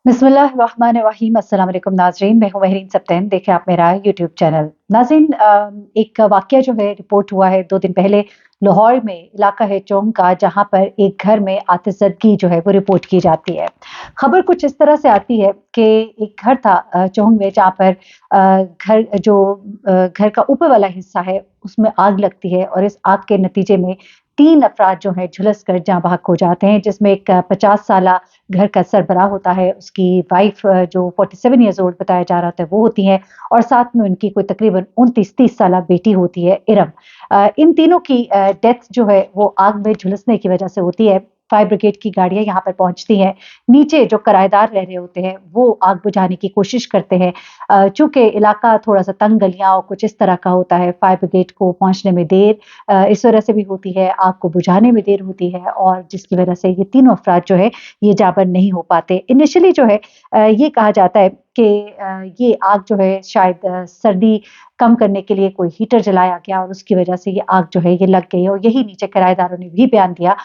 बिस्मिल्लाहिर्रहमानिर्रहीम। अस्सलाम वालेकुम नाज़रीन, मैं हूँ महरीन सब्तैन। देखें आप मेरा यूट्यूब चैनल। नाज़रीन, एक वाक़या जो है रिपोर्ट हुआ है 2 दिन पहले लाहौर में, इलाका है चौंग का, जहाँ पर एक घर में आतिशज़दगी जो है वो रिपोर्ट की जाती है। ख़बर कुछ इस तरह से आती है कि एक घर था चौंग में, जहाँ पर घर का ऊपर वाला हिस्सा है उसमें आग लगती है और इस आग के नतीजे में 3 अफ़राद जो हैं झुलस कर जाँ बहक हो जाते हैं, जिसमें एक 50 साला घर का सरबराह होता है, उसकी वाइफ जो 47 ईयर्स ओल्ड बताया जा रहा था वो होती हैं, और साथ में उनकी कोई तकरीबन 29-30 साला बेटी होती है, इरम। इन तीनों की डेथ जो है वो आग में झुलसने की वजह से होती है। फायर ब्रिगेड की गाड़ियाँ यहाँ पर पहुँचती हैं। नीचे जो किराएदार रह रहे होते हैं वो आग बुझाने की कोशिश करते हैं। चूँकि इलाका थोड़ा-सा तंग गलियाँ और कुछ इस तरह का होता है, फायर ब्रिगेड को पहुँचने में देर इस वजह से भी होती है, आग को बुझाने में देर होती है, और जिसकी वजह से ये तीनों अफ़राद जो है ये जाबर नहीं हो पाते। इनिशियली जो है ये कहा जाता है कि ये आग जो है शायद सर्दी कम करने के लिए कोई हीटर जलाया गया और उसकी वजह से ये आग जो है ये लग गई, और यही नीचे किराएदारों ने भी बयान दिया।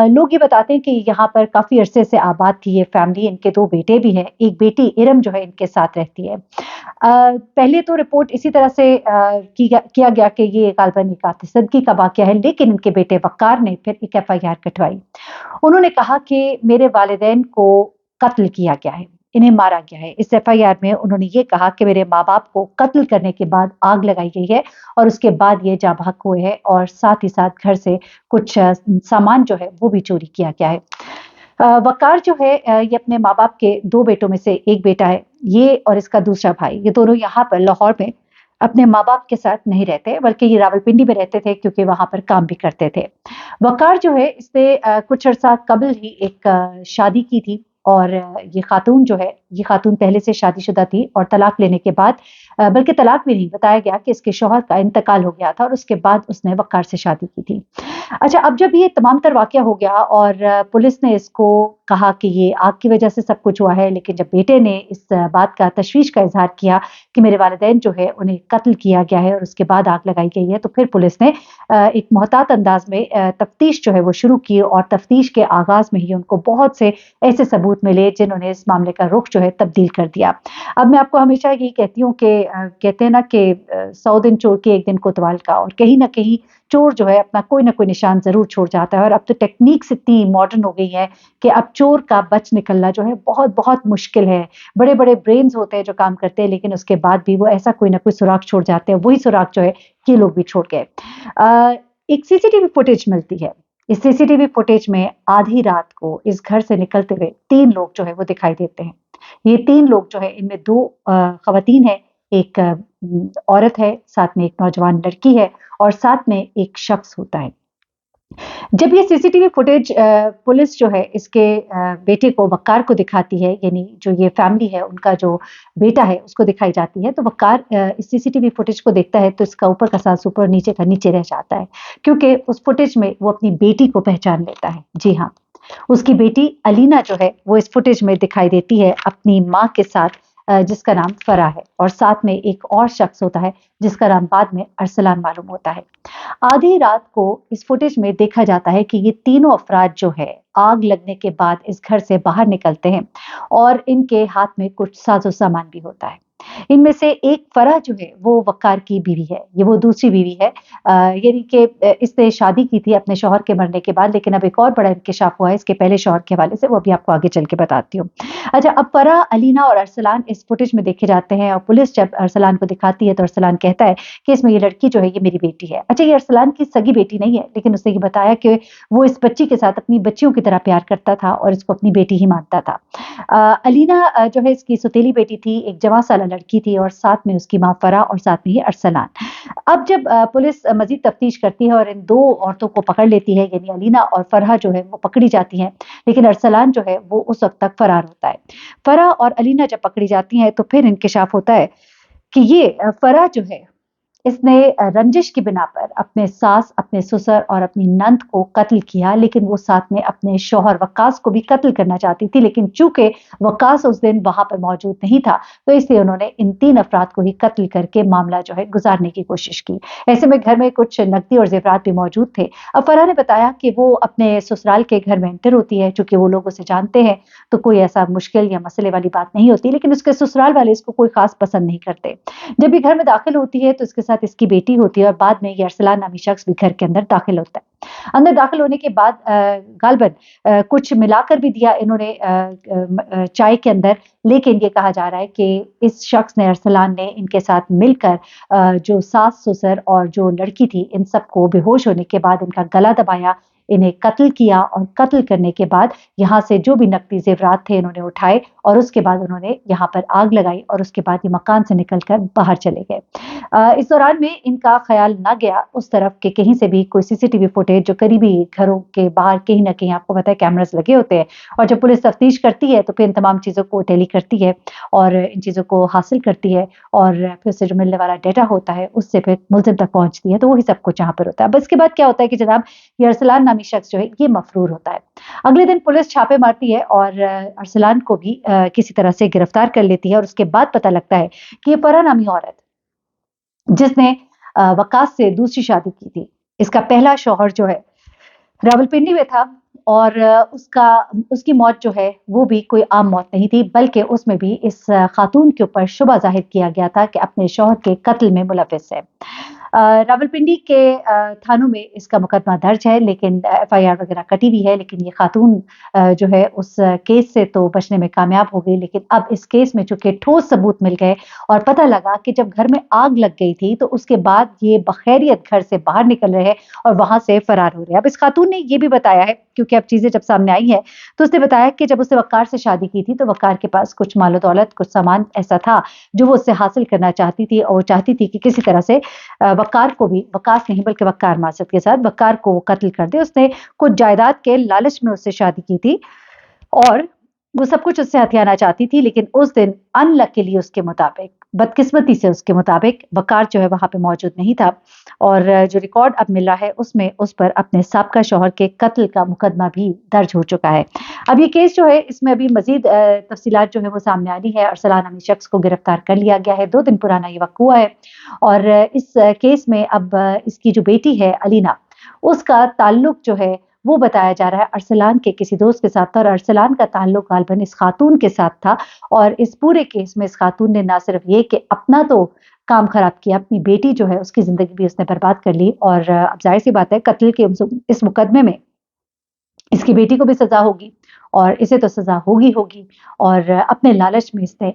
लोग ये बताते हैं कि यहाँ पर काफ़ी अरसे से आबाद थी ये फैमिली, इनके 2 बेटे भी हैं, एक बेटी इरम जो है इनके साथ रहती है। पहले तो रिपोर्ट इसी तरह से किया गया कि ये काल्पनिक आतिशबाज़ी का वाक़या है, लेकिन इनके बेटे वक़ार ने फिर एक एफआईआर कटवाई। उन्होंने कहा कि मेरे वालिदैन को कत्ल किया गया है, इन्हें मारा गया है। इस एफआईआर में उन्होंने ये कहा कि मेरे माँ-बाप को कत्ल करने के बाद आग लगाई गई है और उसके बाद ये जाँ बहक हुए हैं, और साथ ही साथ घर से कुछ सामान जो है वो भी चोरी किया गया है। वक़ार जो है ये अपने माँ-बाप के 2 बेटों में से एक बेटा है, ये और इसका दूसरा भाई, ये दोनों यहाँ पर लाहौर में अपने माँ-बाप के साथ नहीं रहते, बल्कि ये रावलपिंडी में रहते थे क्योंकि वहाँ पर काम भी करते थे। वक़ार जो है इसने कुछ अरसा कबल ही एक शादी की थी, और ये खातून पहले से शादीशुदा थी, और तलाक लेने के बाद बल्कि तलाक भी नहीं, बताया गया कि इसके शौहर का इंतकाल हो गया था और उसके बाद उसने वक़ार से शादी की थी। अच्छा, अब जब ये तमाम तर वाक़या हो गया और पुलिस ने इसको कहा कि ये आग की वजह से सब कुछ हुआ है, लेकिन जब बेटे ने इस बात का तशवीश का इज़हार किया कि मेरे वालिदैन जो है उन्हें कत्ल किया गया है और उसके बाद आग लगाई गई है, तो फिर पुलिस ने एक मोहतात अंदाज में तफ्तीश जो है वो शुरू की, और तफ्तीश के आगाज़ में ही उनको बहुत से ऐसे सबूत मिले जिन्होंने इस मामले का रुख जो है तब्दील कर दिया। अब मैं आपको हमेशा यही कहती हूँ कि कहते हैं ना कि 100 दिन चोर के 1 दिन कोतवाल का, और कहीं न कहीं चोर जो है अपना कोई ना कोई निशान ज़रूर छोड़ जाता है, और अब तो टेक्निक्स इतनी मॉडर्न हो गई है कि अब चोर का बच निकलना जो है बहुत-बहुत मुश्किल है। बड़े-बड़े ब्रेन्स होते हैं जो काम करते हैं, लेकिन उसके बाद भी वो ऐसा कोई ना कोई सुराग छोड़ जाते हैं, वही सुराग जो है ये लोग भी छोड़ गए। एक सीसीटीवी फुटेज मिलती है। इस सीसीटीवी फुटेज में आधी रात को इस घर से निकलते हुए 3 लोग जो है वो दिखाई देते हैं। ये 3 लोग जो है, इनमें 2 ख़वातीन हैं, एक औरत है, साथ में एक नौजवान लड़की है, और साथ में एक शख्स होता है। जब ये सीसीटीवी फुटेज पुलिस जो है इसके बेटे को, वक़ार को दिखाती है, यानी जो ये फैमिली है उनका जो बेटा है उसको दिखाई जाती है, तो वक़ार इस सीसीटीवी फुटेज को देखता है तो इसका ऊपर का सांस ऊपर, नीचे का नीचे रह जाता है, क्योंकि उस फुटेज में वो अपनी बेटी को पहचान लेता है। जी हाँ, उसकी बेटी अलीना जो है वो इस फुटेज में दिखाई देती है अपनी माँ के साथ, जिसका नाम फराह है, और साथ में एक और शख्स होता है जिसका नाम बाद में अरसलान मालूम होता है। आधी रात को इस फुटेज में देखा जाता है कि ये तीनों अफराद जो है आग लगने के बाद इस घर से बाहर निकलते हैं, और इनके हाथ में कुछ साजो सामान भी होता है। इनमें से एक फराह जो है वो वक़ार की बीवी है, ये वो दूसरी बीवी है। यानी कि इसने शादी की थी अपने शौहर के मरने के बाद, लेकिन अब एक और बड़ा इंकशाफ हुआ है इसके पहले शौहर के हवाले से, वो अभी आपको आगे चल के बताती हूँ। अच्छा, अब फराह, अलीना और अरसलान इस फुटेज में देखे जाते हैं, और पुलिस जब अरसलान को दिखाती है तो अरसलान कहता है कि इसमें ये लड़की जो है ये मेरी बेटी है। अच्छा, ये अरसलान की सगी बेटी नहीं है, लेकिन उसने ये बताया कि वो इस बच्ची के साथ अपनी बच्चियों की तरह प्यार करता था और इसको अपनी बेटी ही मानता था। अलीना जो है इसकी सौतेली बेटी थी, एक जवां साला लड़की थी, और साथ में उसकी माँ फराह और साथ में ये अरसलान। अब जब पुलिस मज़ीद तफ्तीश करती है और इन 2 औरतों को पकड़ लेती है, यानी अलीना और फराह जो है वो पकड़ी जाती हैं, लेकिन अरसलान जो है वो उस वक़्त तक फरार होता है। फराह और अलीना जब पकड़ी जाती हैं तो फिर इंकशाफ होता है कि ये फराह जो है इसने रंजिश की बिना पर अपने सास, अपने ससुर और अपनी नंद को कत्ल किया, लेकिन वो साथ में अपने शौहर वक्कास को भी कत्ल करना चाहती थी, लेकिन चूंकि वक्कास उस दिन वहां पर मौजूद नहीं था, तो इसलिए उन्होंने इन 3 अफराद को ही कत्ल करके मामला जो है गुजारने की कोशिश की। ऐसे में घर में कुछ नकदी और जेवरात भी मौजूद थे। अब फरहा ने बताया कि वो अपने ससुराल के घर में एंटर होती है, चूंकि वो लोग उसे जानते हैं, तो कोई ऐसा मुश्किल या मसले वाली बात नहीं होती, लेकिन उसके ससुराल वाले इसको कोई खास पसंद नहीं करते। जब ये घर में दाखिल होती है तो इसके साथ इसकी बेटी होती है और बाद में ये अरसलान नामी शख्स भी घर के अंदर दाखिल होता है। अंदर दाखिल होने के बाद गालबन कुछ मिलाकर भी दिया इन्होंने चाय के अंदर, लेकिन ये कहा जा रहा है कि इस शख्स ने, अरसलान ने, इनके साथ मिलकर जो सास ससुर और जो लड़की थी इन सबको बेहोश होने के बाद इनका गला दबाया, इन्हें कत्ल किया और कत्ल करने के बाद यहाँ से जो भी नकदी जेवरात थे इन्होंने उठाए और उसके बाद उन्होंने यहाँ पर आग लगाई और उसके बाद ये मकान से निकलकर बाहर चले गए। इस दौरान में इनका ख्याल ना गया उस तरफ के कहीं से भी कोई सीसीटीवी फुटेज, जो करीबी घरों के बाहर कहीं ना कहीं आपको पता है कैमरास लगे होते हैं, और जब पुलिस तफ्तीश करती है तो फिर इन तमाम चीज़ों को टैली करती है और इन चीज़ों को हासिल करती है और फिर उससे जो मिलने वाला डेटा होता है उससे फिर मुलजिम तक पहुंचती है, तो वही सब कुछ यहाँ पर होता है। अब इसके बाद क्या होता है कि जनाब ये अरसलान नामी शख्स जो है ये मफरूर होता है। अगले दिन पुलिस छापे मारती है और अरसलान को भी किसी तरह से गिरफ्तार कर लेती है और उसके बाद पता लगता है कि ये फरहा नामी औरत जिसने वकास से दूसरी शादी की थी, इसका पहला शौहर जो है रावलपिंडी में था और उसकी मौत जो है वो भी कोई आम मौत नहीं थी, बल्कि उसमें भी इस खातून के ऊपर शुबा जाहिर किया गया था कि अपने शौहर के कत्ल में मुलविस है। रावलपिंडी के थानों में इसका मुकदमा दर्ज है, लेकिन एफआईआर वगैरह कटी हुई है, लेकिन ये खातून जो है उस केस से तो बचने में कामयाब हो गई, लेकिन अब इस केस में चूंकि ठोस सबूत मिल गए और पता लगा कि जब घर में आग लग गई थी तो उसके बाद ये बखैरियत घर से बाहर निकल रहे हैं और वहां से फरार हो रहे हैं। अब इस खातून ने ये भी बताया है, क्योंकि अब चीजें जब सामने आई है, तो उसने बताया कि जब उसने वक्कार से शादी की थी तो वक्कार के पास कुछ मालो दौलत, कुछ सामान ऐसा था जो वो उससे हासिल करना चाहती थी और चाहती थी कि किसी तरह से वक्कार को भी, वकास नहीं बल्कि वक्कार मासद के साथ वक्कार को कत्ल कर दे। उसने कुछ जायदाद के लालच में उससे शादी की थी और वो सब कुछ उससे हथियाना चाहती थी, लेकिन उस दिन अनलकीली उसके मुताबिक, बदकिस्मती से उसके मुताबिक वकार जो है वहां पे मौजूद नहीं था और जो रिकॉर्ड अब मिला है उसमें उस पर अपने साबका शौहर के कत्ल का मुकदमा भी दर्ज हो चुका है। अब ये केस जो है इसमें अभी मजीद तफसीलात जो है वो सामने आ रही है। अरसलान नामी शख्स को गिरफ्तार कर लिया गया है, 2 दिन पुराना ये वक़्आ है और इस केस में अब इसकी जो बेटी है अलीना, उसका ताल्लुक जो है वो बताया जा रहा है अरसलान के किसी दोस्त के साथ था और अरसलान का ताल्लुक गालबन इस खातून के साथ था और इस पूरे केस में इस खातून ने ना सिर्फ ये कि अपना तो काम खराब किया, अपनी बेटी जो है उसकी जिंदगी भी उसने बर्बाद कर ली और अब जाहिर सी बात है कत्ल के इस मुकदमे में इसकी बेटी को भी सजा होगी और इसे तो सजा होगी होगी और अपने लालच में इसने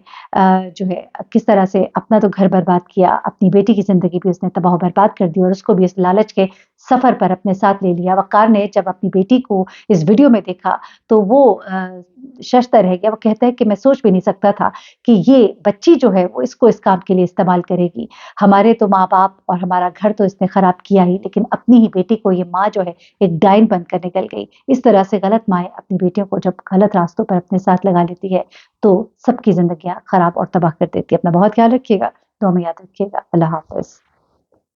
जो है किस तरह से अपना तो घर बर्बाद किया, अपनी बेटी की जिंदगी भी उसने तबाह बर्बाद कर दी और उसको भी इस लालच के सफर पर अपने साथ ले लिया। वकार ने जब अपनी बेटी को इस वीडियो में देखा तो वो शर्मसार रह गया। वो कहता है कि मैं सोच भी नहीं सकता था कि ये बच्ची जो है वो इसको इस काम के लिए इस्तेमाल करेगी। हमारे तो माँ बाप और हमारा घर तो इसने खराब किया ही, लेकिन अपनी ही बेटी को ये माँ जो है एक डायन बनकर निकल गई। इस तरह से गलत माएँ अपनी बेटियों को जब गलत रास्तों पर अपने साथ लगा लेती है तो सबकी जिंदगियां खराब और तबाह कर देती है। अपना बहुत ख्याल रखिएगा, दुआ में याद रखिएगा। अल्लाह हाफ़िज़।